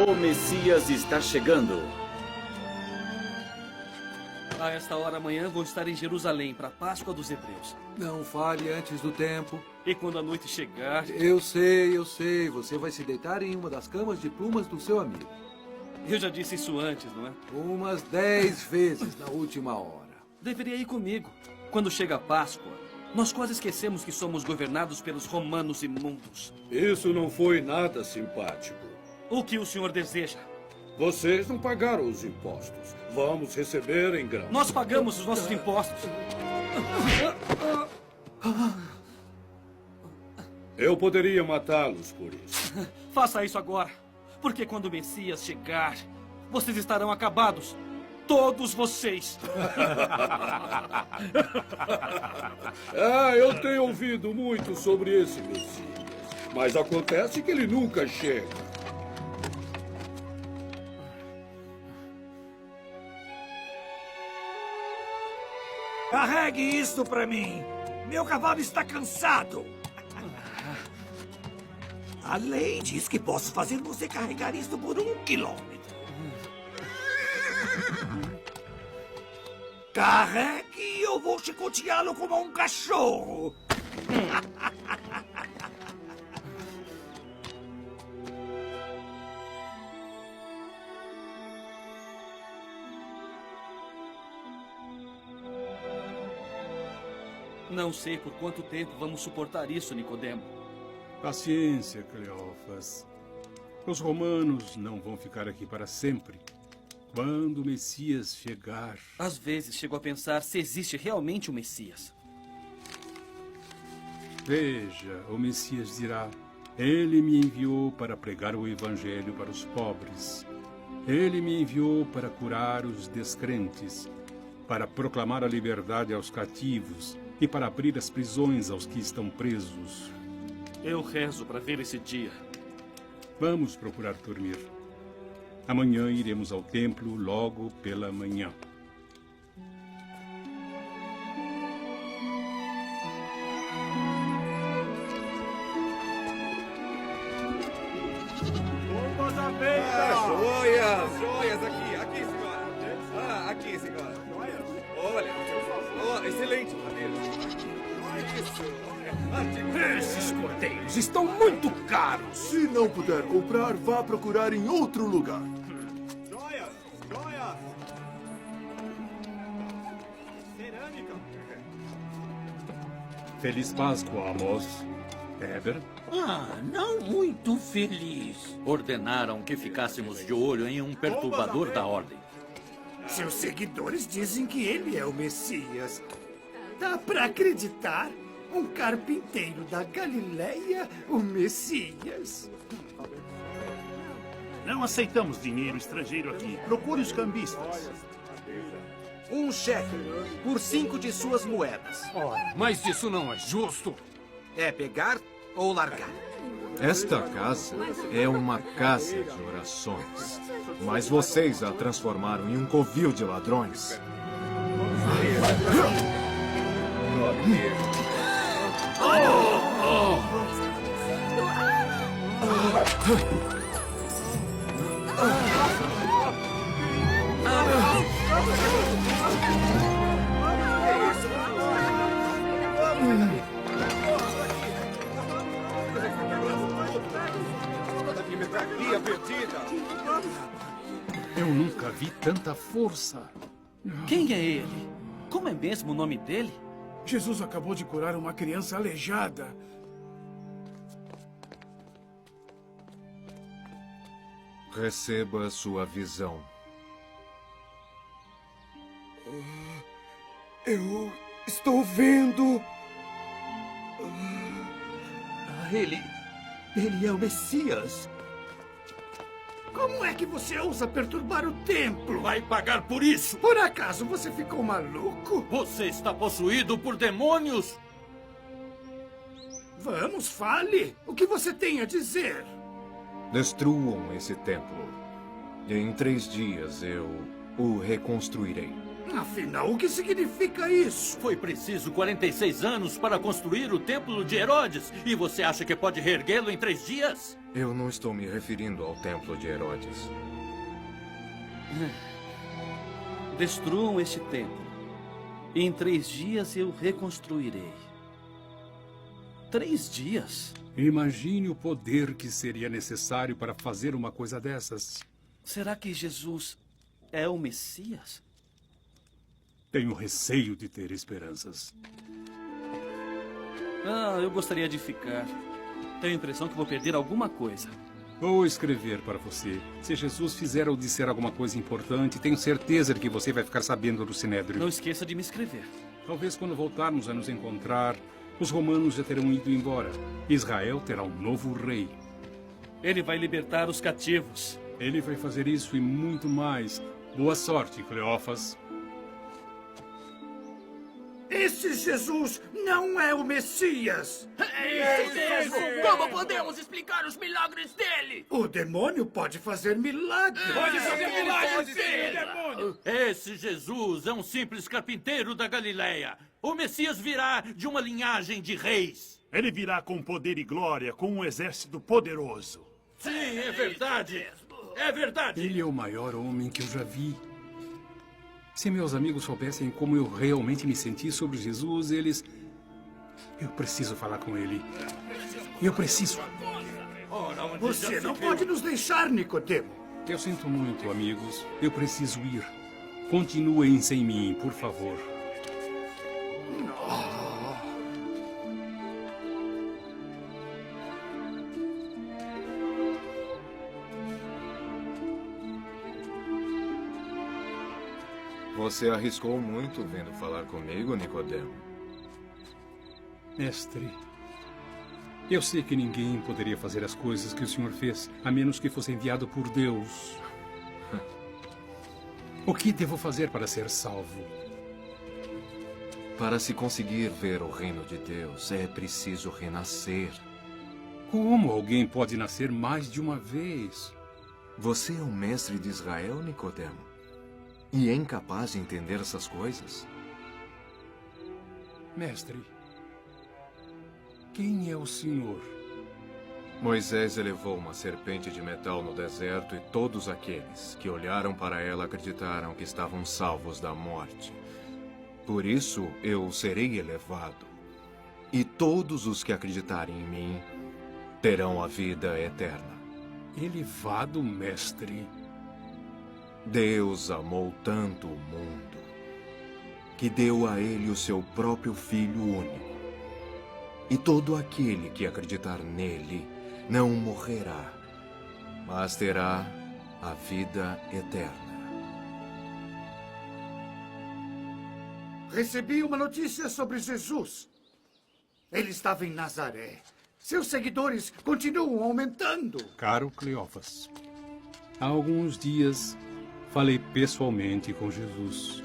O Messias está chegando. A esta hora amanhã vou estar em Jerusalém para a Páscoa dos Hebreus. Não fale antes do tempo. E quando a noite chegar... Eu sei. Você vai se deitar em uma das camas de plumas do seu amigo. Eu já disse isso antes, não é? Umas 10 vezes na última hora. Deveria ir comigo. Quando chega a Páscoa, nós quase esquecemos que somos governados pelos romanos imundos. Isso não foi nada simpático. O que o senhor deseja? Vocês não pagaram os impostos. Vamos receber em grão. Nós pagamos os nossos impostos. Eu poderia matá-los por isso. Faça isso agora. Porque quando o Messias chegar, vocês estarão acabados. Todos vocês. Eu tenho ouvido muito sobre esse Messias. Mas acontece que ele nunca chega. Carregue isso pra mim. Meu cavalo está cansado. A lei diz que posso fazer você carregar isto por 1 quilômetro. Carregue e eu vou chicoteá-lo como um cachorro. Não sei por quanto tempo vamos suportar isso, Nicodemo. Paciência, Cleófas. Os romanos não vão ficar aqui para sempre. Quando o Messias chegar... Às vezes chego a pensar se existe realmente o Messias. Veja, o Messias dirá: Ele me enviou para pregar o Evangelho para os pobres. Ele me enviou para curar os descrentes, para proclamar a liberdade aos cativos e para abrir as prisões aos que estão presos. Eu rezo para ver esse dia. Vamos procurar dormir. Amanhã iremos ao templo logo pela manhã. Joias aqui, senhora. Aqui, senhora. Olha, excelente madeira. Esses cordeiros estão muito caros. Se não puder comprar, vá procurar em outro lugar. Joias! Cerâmica. Feliz Páscoa, Amos. Heber? Não muito feliz. Ordenaram que ficássemos de olho em um perturbador da ordem. Seus seguidores dizem que ele é o Messias. Dá pra acreditar? Um carpinteiro da Galileia, o Messias. Não aceitamos dinheiro estrangeiro aqui. Procure os cambistas. Um cheque por 5 de suas moedas. Mas isso não é justo. É pegar ou largar? Esta casa é uma casa de orações. Mas vocês a transformaram em um covil de ladrões. Eu nunca vi tanta força. Quem é ele? Como é mesmo o nome dele? Jesus acabou de curar uma criança aleijada. Receba sua visão. Eu estou vendo. Ele é o Messias. Como é que você ousa perturbar o templo? Vai pagar por isso! Por acaso você ficou maluco? Você está possuído por demônios! Vamos, fale! O que você tem a dizer? Destruam esse templo. E em 3 dias eu o reconstruirei. Afinal, o que significa isso? Foi preciso 46 anos para construir o templo de Herodes. E você acha que pode reerguê-lo em 3 dias? Eu não estou me referindo ao templo de Herodes. Destruam este templo. E em 3 dias eu reconstruirei. 3 dias? Imagine o poder que seria necessário para fazer uma coisa dessas. Será que Jesus é o Messias? Tenho receio de ter esperanças. Eu gostaria de ficar. Tenho a impressão que vou perder alguma coisa. Vou escrever para você. Se Jesus fizer ou disser alguma coisa importante, tenho certeza de que você vai ficar sabendo do Sinédrio. Não esqueça de me escrever. Talvez quando voltarmos a nos encontrar, os romanos já terão ido embora. Israel terá um novo rei. Ele vai libertar os cativos. Ele vai fazer isso e muito mais. Boa sorte, Cleófas. Esse Jesus não é o Messias! Isso mesmo! Como podemos explicar os milagres dele? O demônio pode fazer milagres! Pode fazer milagres, sim, demônio! Esse Jesus é um simples carpinteiro da Galileia. O Messias virá de uma linhagem de reis. Ele virá com poder e glória, com um exército poderoso. Sim, é verdade. É verdade. Ele é o maior homem que eu já vi. Se meus amigos soubessem como eu realmente me senti sobre Jesus, eles... Eu preciso falar com ele. Eu preciso. Você não pode nos deixar, Nicodemo. Eu sinto muito, amigos. Eu preciso ir. Continuem sem mim, por favor. Você arriscou muito vindo falar comigo, Nicodemo. Mestre, eu sei que ninguém poderia fazer as coisas que o senhor fez, a menos que fosse enviado por Deus. O que devo fazer para ser salvo? Para se conseguir ver o reino de Deus, é preciso renascer. Como alguém pode nascer mais de uma vez? Você é o mestre de Israel, Nicodemo? E é incapaz de entender essas coisas? Mestre, quem é o senhor? Moisés elevou uma serpente de metal no deserto e todos aqueles que olharam para ela acreditaram que estavam salvos da morte. Por isso eu serei elevado. E todos os que acreditarem em mim terão a vida eterna. Elevado, mestre? Deus amou tanto o mundo que deu a ele o seu próprio Filho único. E todo aquele que acreditar nele não morrerá, mas terá a vida eterna. Recebi uma notícia sobre Jesus. Ele estava em Nazaré. Seus seguidores continuam aumentando. Caro Cleófas, há alguns dias falei pessoalmente com Jesus.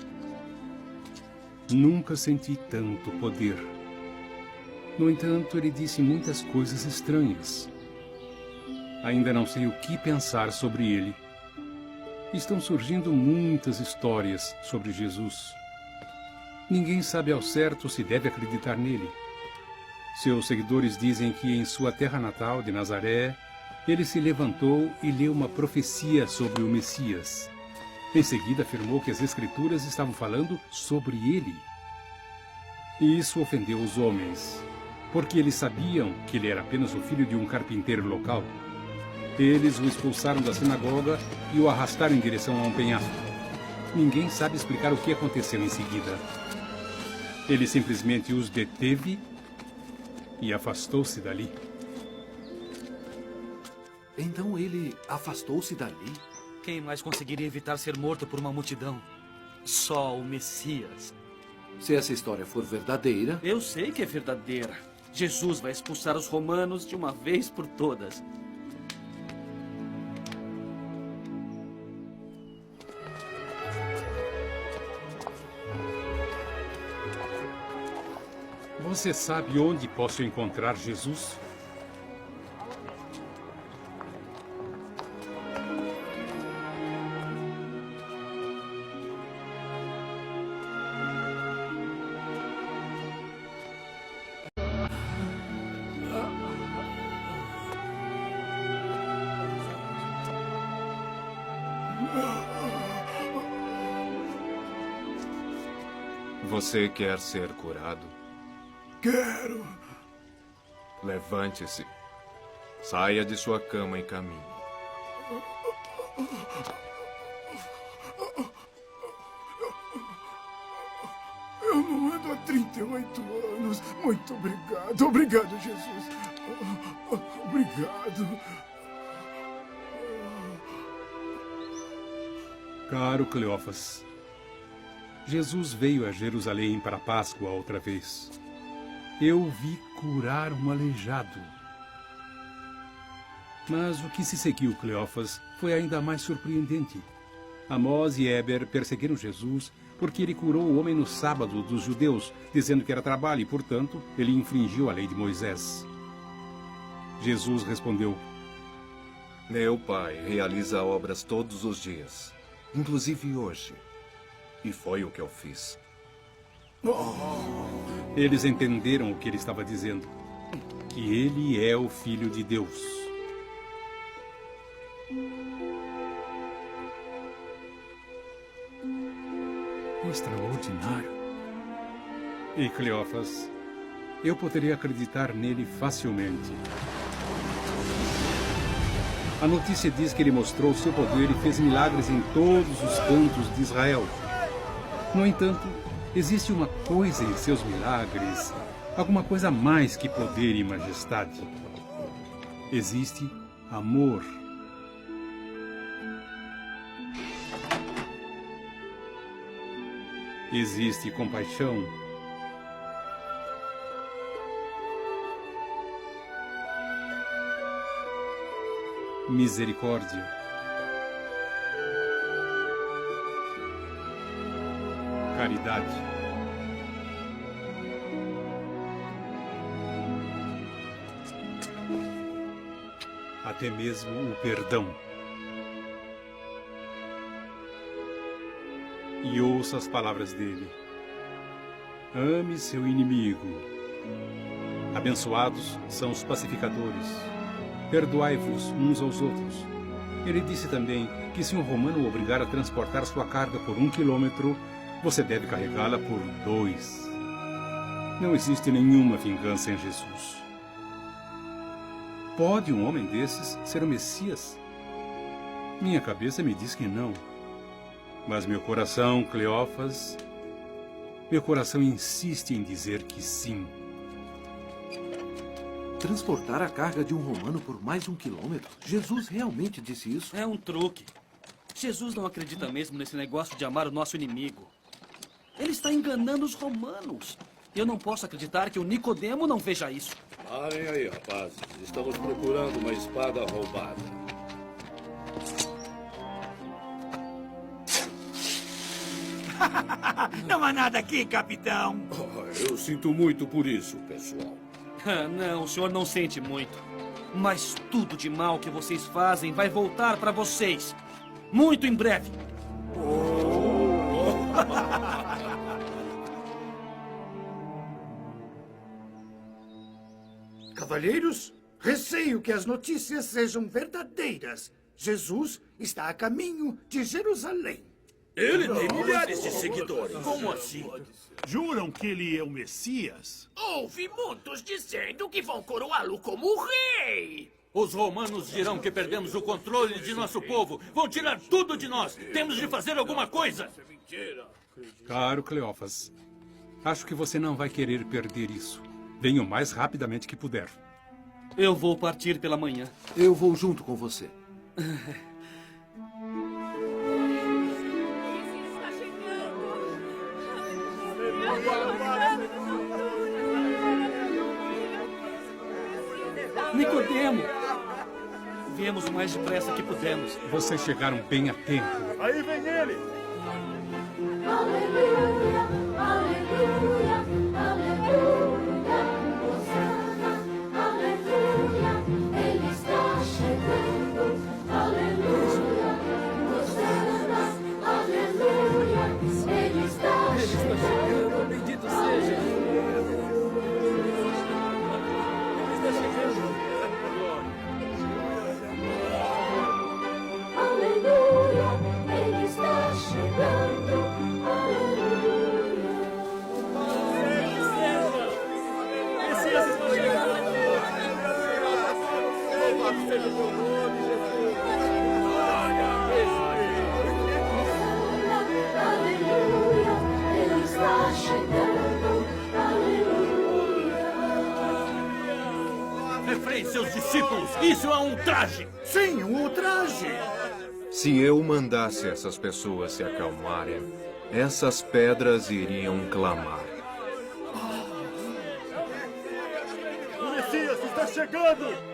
Nunca senti tanto poder. No entanto, ele disse muitas coisas estranhas. Ainda não sei o que pensar sobre ele. Estão surgindo muitas histórias sobre Jesus. Ninguém sabe ao certo se deve acreditar nele. Seus seguidores dizem que em sua terra natal de Nazaré, ele se levantou e leu uma profecia sobre o Messias. Em seguida, afirmou que as Escrituras estavam falando sobre ele. E isso ofendeu os homens, porque eles sabiam que ele era apenas o filho de um carpinteiro local. Eles o expulsaram da sinagoga e o arrastaram em direção a um penhasco. Ninguém sabe explicar o que aconteceu em seguida. Ele simplesmente os deteve e afastou-se dali. Então ele afastou-se dali? Quem mais conseguiria evitar ser morto por uma multidão? Só o Messias. Se essa história for verdadeira... Eu sei que é verdadeira. Jesus vai expulsar os romanos de uma vez por todas. Você sabe onde posso encontrar Jesus? Você quer ser curado? Quero. Levante-se. Saia de sua cama e caminhe. Eu não ando há 38 anos. Muito obrigado. Obrigado, Jesus. Obrigado. Caro Cleófas, Jesus veio a Jerusalém para a Páscoa outra vez. Eu vi curar um aleijado. Mas o que se seguiu, Cleófas, foi ainda mais surpreendente. Amós e Éber perseguiram Jesus porque ele curou o homem no sábado dos judeus, dizendo que era trabalho e, portanto, ele infringiu a lei de Moisés. Jesus respondeu: Meu Pai realiza obras todos os dias, inclusive hoje. E foi o que eu fiz. Eles entenderam o que ele estava dizendo, que ele é o Filho de Deus. Extraordinário. E Cleófas, eu poderia acreditar nele facilmente. A notícia diz que ele mostrou seu poder e fez milagres em todos os cantos de Israel. No entanto, existe uma coisa em seus milagres, alguma coisa mais que poder e majestade. Existe amor. Existe compaixão. Misericórdia. Caridade. Até mesmo o perdão. E ouça as palavras dele. Ame seu inimigo. Abençoados são os pacificadores. Perdoai-vos uns aos outros. Ele disse também que se um romano o obrigar a transportar sua carga por 1 quilômetro, você deve carregá-la por 2. Não existe nenhuma vingança em Jesus. Pode um homem desses ser o Messias? Minha cabeça me diz que não. Mas meu coração, Cleófas, meu coração insiste em dizer que sim. Transportar a carga de um romano por mais 1 quilômetro? Jesus realmente disse isso? É um truque. Jesus não acredita mesmo nesse negócio de amar o nosso inimigo. Ele está enganando os romanos. Eu não posso acreditar que o Nicodemo não veja isso. Parem aí, rapazes. Estamos procurando uma espada roubada. Não há nada aqui, capitão. Eu sinto muito por isso, pessoal. Não, o senhor não sente muito. Mas tudo de mal que vocês fazem vai voltar para vocês. Muito em breve. Cavalheiros, receio que as notícias sejam verdadeiras. Jesus está a caminho de Jerusalém. Ele tem milhares de seguidores. Como assim? Juram que ele é o Messias? Ouvi muitos dizendo que vão coroá-lo como rei. Os romanos dirão que perdemos o controle de nosso povo. Vão tirar tudo de nós. Temos de fazer alguma coisa. Caro Cleófas, acho que você não vai querer perder isso. Venha o mais rapidamente que puder. Eu vou partir pela manhã. Eu vou junto com você. Nicodemo! Viemos o mais depressa que pudemos. Vocês chegaram bem a tempo. Aí vem ele! Aleluia, aleluia, aleluia, Hosana, aleluia, ele está chegando, aleluia, Hosana, aleluia, ele está chegando, bendito seja. Ele está chegando. Aleluia, discípulos, isso é um traje! Sim, um ultraje! Se eu mandasse essas pessoas se acalmarem, essas pedras iriam clamar. O Messias está chegando!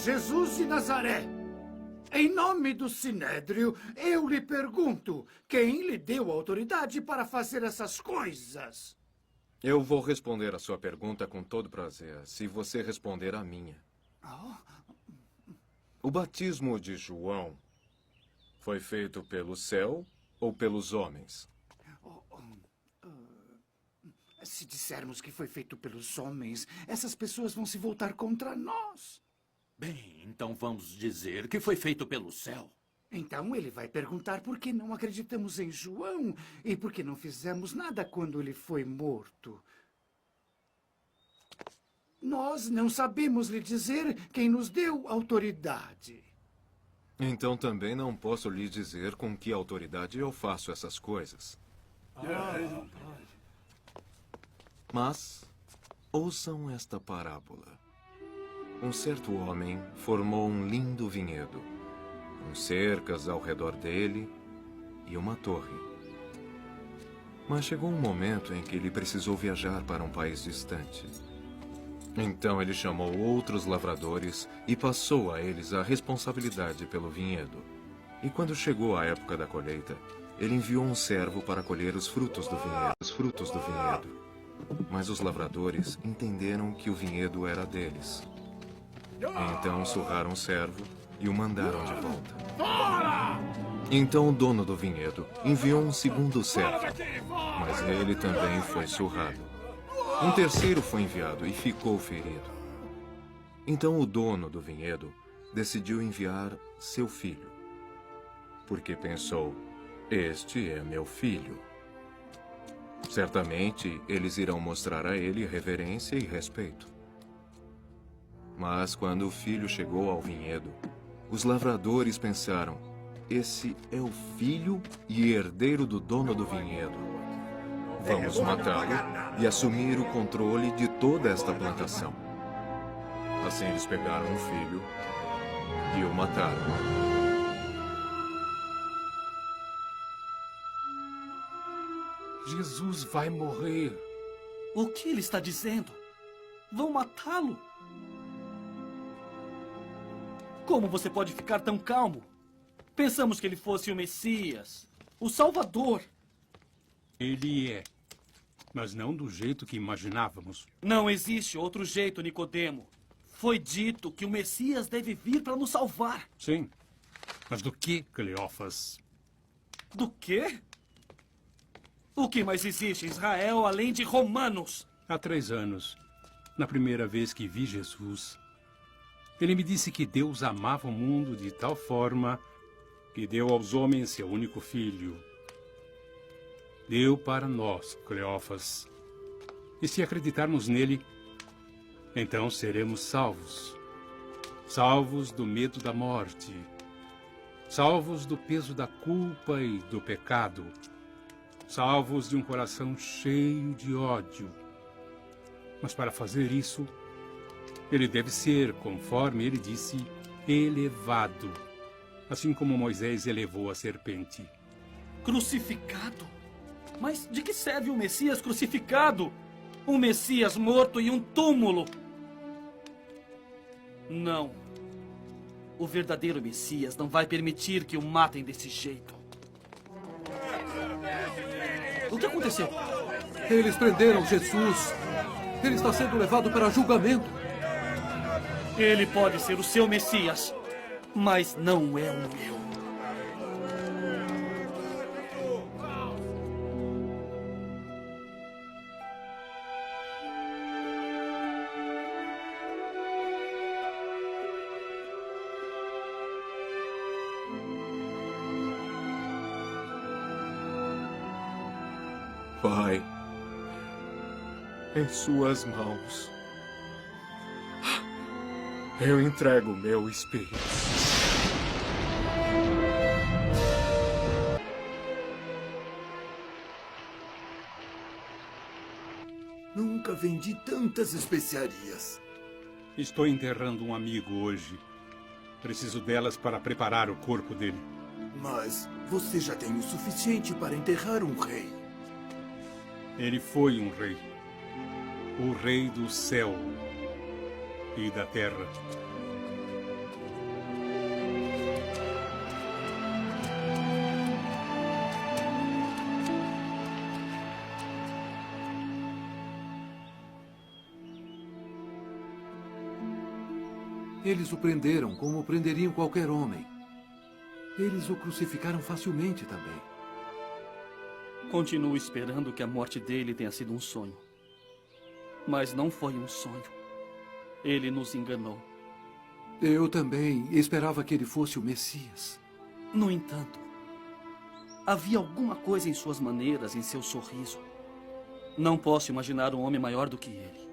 Jesus de Nazaré, em nome do Sinédrio, eu lhe pergunto, quem lhe deu autoridade para fazer essas coisas? Eu vou responder a sua pergunta com todo prazer, se você responder a minha. O batismo de João foi feito pelo céu ou pelos homens? Se dissermos que foi feito pelos homens, essas pessoas vão se voltar contra nós. Bem, então vamos dizer que foi feito pelo céu. Então ele vai perguntar por que não acreditamos em João e por que não fizemos nada quando ele foi morto. Nós não sabemos lhe dizer quem nos deu autoridade. Então também não posso lhe dizer com que autoridade eu faço essas coisas. Mas ouçam esta parábola. Um certo homem formou um lindo vinhedo, com cercas ao redor dele e uma torre. Mas chegou um momento em que ele precisou viajar para um país distante. Então ele chamou outros lavradores e passou a eles a responsabilidade pelo vinhedo. E quando chegou a época da colheita, ele enviou um servo para colher os frutos do vinhedo. Mas os lavradores entenderam que o vinhedo era deles. Então surraram o servo e o mandaram de volta. Então o dono do vinhedo enviou um segundo servo, mas ele também foi surrado. Um terceiro foi enviado e ficou ferido. Então o dono do vinhedo decidiu enviar seu filho, porque pensou: este é meu filho. Certamente eles irão mostrar a ele reverência e respeito. Mas quando o filho chegou ao vinhedo, os lavradores pensaram: esse é o filho e herdeiro do dono do vinhedo. Vamos matá-lo e assumir o controle de toda esta plantação. Assim eles pegaram o filho e o mataram. Jesus vai morrer. O que ele está dizendo? Vão matá-lo? Como você pode ficar tão calmo? Pensamos que ele fosse o Messias, o Salvador. Ele é, mas não do jeito que imaginávamos. Não existe outro jeito, Nicodemo. Foi dito que o Messias deve vir para nos salvar. Sim, mas do que, Cleófas? Do quê? O que mais existe em Israel além de romanos? Há 3 anos, na primeira vez que vi Jesus, ele me disse que Deus amava o mundo de tal forma que deu aos homens seu único filho. Deu para nós, Cleófas. E se acreditarmos nele, então seremos salvos. Salvos do medo da morte. Salvos do peso da culpa e do pecado. Salvos de um coração cheio de ódio. Mas para fazer isso, ele deve ser, conforme ele disse, elevado, assim como Moisés elevou a serpente. Crucificado? Mas de que serve um Messias crucificado? Um Messias morto em um túmulo? Não. O verdadeiro Messias não vai permitir que o matem desse jeito. O que aconteceu? Eles prenderam Jesus. Ele está sendo levado para julgamento. Ele pode ser o seu Messias, mas não é o meu. Pai, em suas mãos, eu entrego meu espírito. Nunca vendi tantas especiarias. Estou enterrando um amigo hoje. Preciso delas para preparar o corpo dele. Mas você já tem o suficiente para enterrar um rei. Ele foi um rei. O rei do céu e da terra. Eles o prenderam como prenderiam qualquer homem. Eles o crucificaram facilmente também. Continuo esperando que a morte dele tenha sido um sonho. Mas não foi um sonho. Ele nos enganou. Eu também esperava que ele fosse o Messias. No entanto, havia alguma coisa em suas maneiras, em seu sorriso. Não posso imaginar um homem maior do que ele.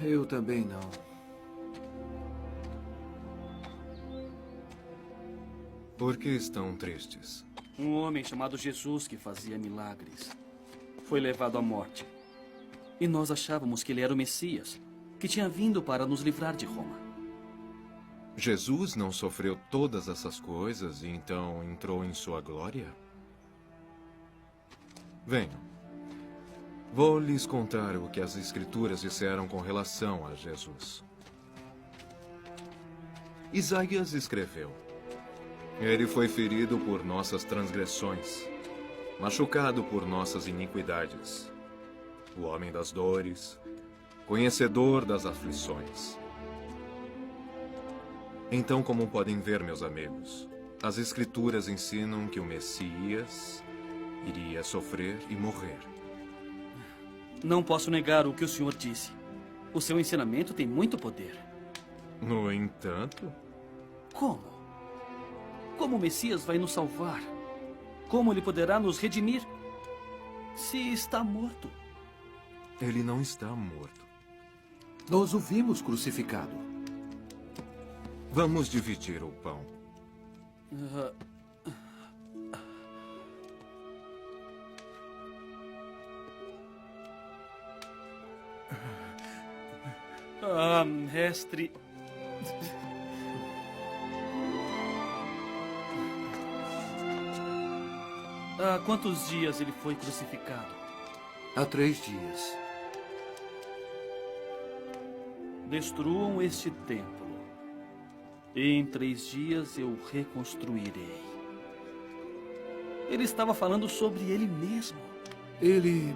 Eu também não. Por que estão tristes? Um homem chamado Jesus que fazia milagres foi levado à morte. E nós achávamos que ele era o Messias, que tinha vindo para nos livrar de Roma. Jesus não sofreu todas essas coisas e então entrou em sua glória? Venham. Vou lhes contar o que as Escrituras disseram com relação a Jesus. Isaías escreveu: Ele foi ferido por nossas transgressões, machucado por nossas iniquidades. O homem das dores, conhecedor das aflições. Então, como podem ver, meus amigos, as Escrituras ensinam que o Messias iria sofrer e morrer. Não posso negar o que o senhor disse. O seu ensinamento tem muito poder. No entanto... Como? Como o Messias vai nos salvar? Como ele poderá nos redimir se está morto? Ele não está morto. Nós o vimos crucificado. Vamos dividir o pão. Mestre... Há quantos dias ele foi crucificado? Há 3 dias. Destruam este templo, e em 3 dias eu o reconstruirei. Ele estava falando sobre ele mesmo. Ele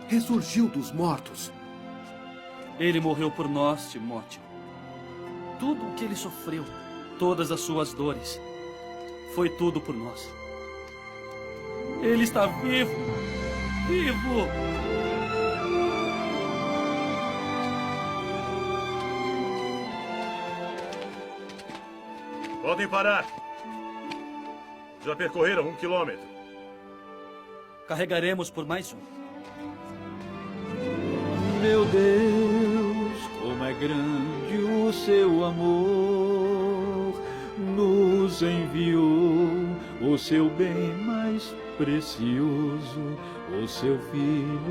ressurgiu dos mortos. Ele morreu por nós, Timóteo. Tudo o que ele sofreu, todas as suas dores, foi tudo por nós. Ele está vivo! Vivo! Podem parar. Já percorreram 1 quilômetro. Carregaremos por mais um. Meu Deus, como é grande o seu amor. Nos enviou o seu bem mais precioso, o seu Filho.